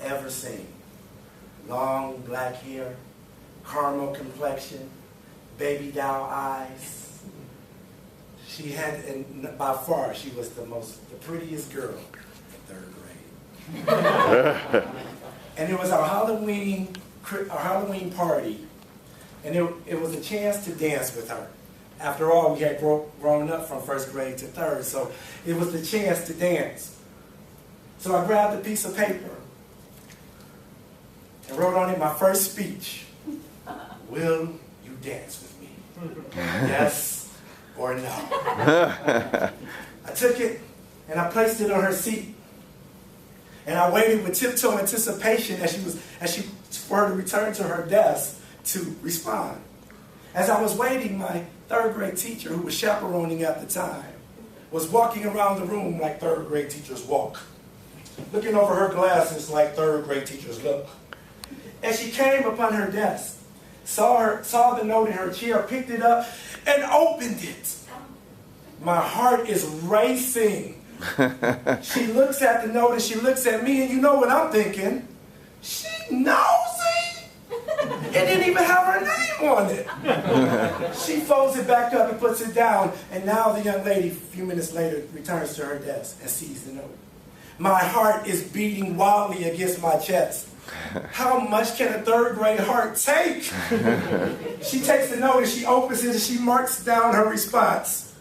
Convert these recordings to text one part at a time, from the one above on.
ever seen. Long black hair, caramel complexion, baby doll eyes. She had, and by far, she was the prettiest girl in 3rd grade. And it was our Halloween party, and it was a chance to dance with her. After all, we had grown up from 1st grade to 3rd, so it was the chance to dance. So I grabbed a piece of paper and wrote on it my first speech. Will you dance with me? Yes or no? I took it and I placed it on her seat. And I waited with tiptoe anticipation for her to return to her desk to respond. As I was waiting, my 3rd grade teacher, who was chaperoning at the time, was walking around the room like 3rd grade teachers walk, looking over her glasses like 3rd grade teachers look. As she came upon her desk, saw the note in her chair, picked it up, and opened it. My heart is racing. She looks at the note and she looks at me, and you know what I'm thinking? She nosy! It didn't even have her name on it. She folds it back up and puts it down, and now the young lady, a few minutes later, returns to her desk and sees the note. My heart is beating wildly against my chest. How much can a 3rd grade heart take? She takes the note and she opens it and she marks down her response,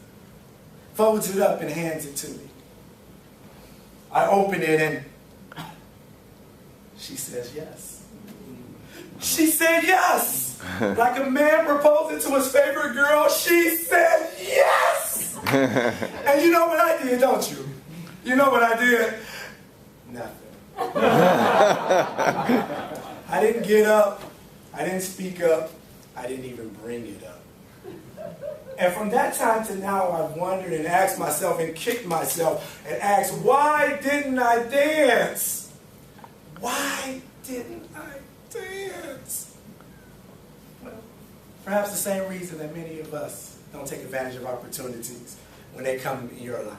folds it up and hands it to me. I open it and she says yes. She said yes. Like a man proposing to his favorite girl, she said yes. And you know what I did, don't you? You know what I did? Nothing. I didn't get up. I didn't speak up. I didn't even bring it up. And from that time to now, I've wondered and asked myself and kicked myself and asked, why didn't I dance? Why didn't I dance? Well, perhaps the same reason that many of us don't take advantage of opportunities when they come in your life.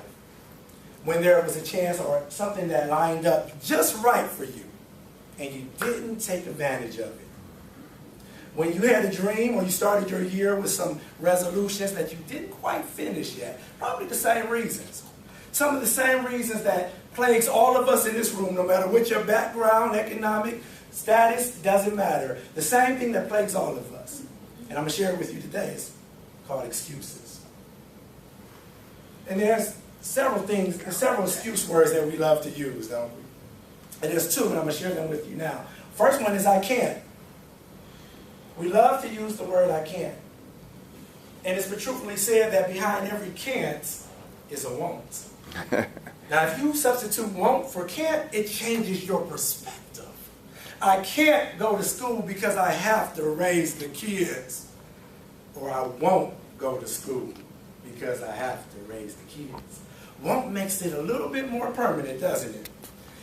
When there was a chance or something that lined up just right for you, and you didn't take advantage of it. When you had a dream or you started your year with some resolutions that you didn't quite finish yet, probably the same reasons. Some of the same reasons that plagues all of us in this room, no matter what your background, economic status, doesn't matter. The same thing that plagues all of us. And I'm going to share it with you today. It's called excuses. And there's several excuse words that we love to use, don't we? And there's 2, and I'm going to share them with you now. First one is I can't. We love to use the word I can't. And it's been truthfully said that behind every can't is a won't. Now, if you substitute won't for can't, it changes your perspective. I can't go to school because I have to raise the kids. Or I won't go to school because I have to raise the kids. Won't makes it a little bit more permanent, doesn't it?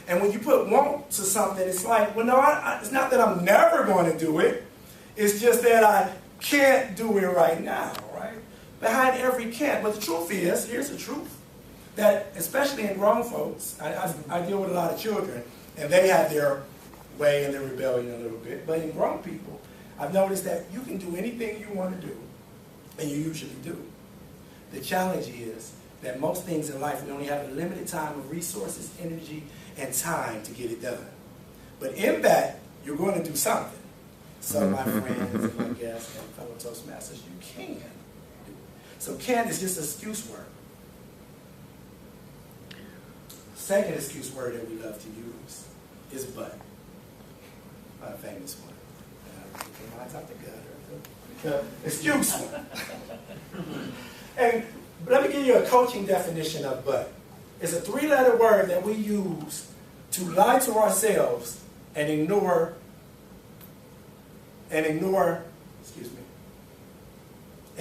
And when you put won't to something, it's like, well, no, it's not that I'm never going to do it. It's just that I can't do it right now, right? Behind every can't. But the truth is, here's the truth, that especially in grown folks, I deal with a lot of children, and they have their way and their rebellion a little bit. But in grown people, I've noticed that you can do anything you want to do, and you usually do. The challenge is that most things in life, we only have a limited time of resources, energy, and time to get it done. But in that, you're going to do something. So my friends and my guests and fellow Toastmasters, you can do it. So can is just an excuse word. Second excuse word that we love to use is but. A famous one. Mine's out the gutter. Excuse one. And let me give you a coaching definition of but. It's a 3-letter word that we use to lie to ourselves and ignore a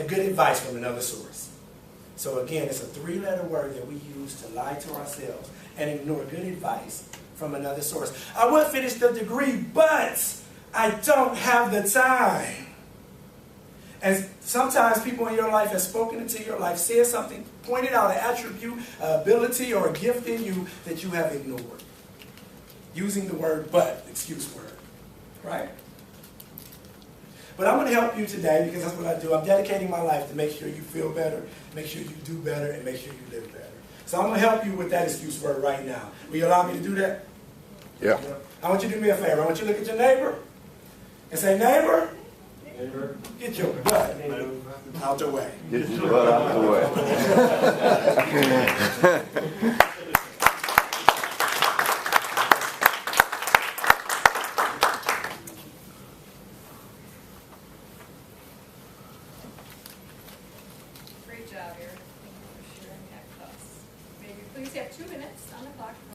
good advice from another source. So again, it's a 3-letter word that we use to lie to ourselves and ignore good advice from another source. I would finish the degree, but I don't have the time. And sometimes people in your life have spoken into your life, said something, pointed out an attribute, ability, or a gift in you that you have ignored. using the word but, excuse word, right? But I'm going to help you today because that's what I do. I'm dedicating my life to make sure you feel better, make sure you do better, and make sure you live better. So I'm going to help you with that excuse word right now. Will you allow me to do that? Yeah. I want you to do me a favor. I want you to look at your neighbor and say, neighbor, get your butt out the way. Get your butt out the way.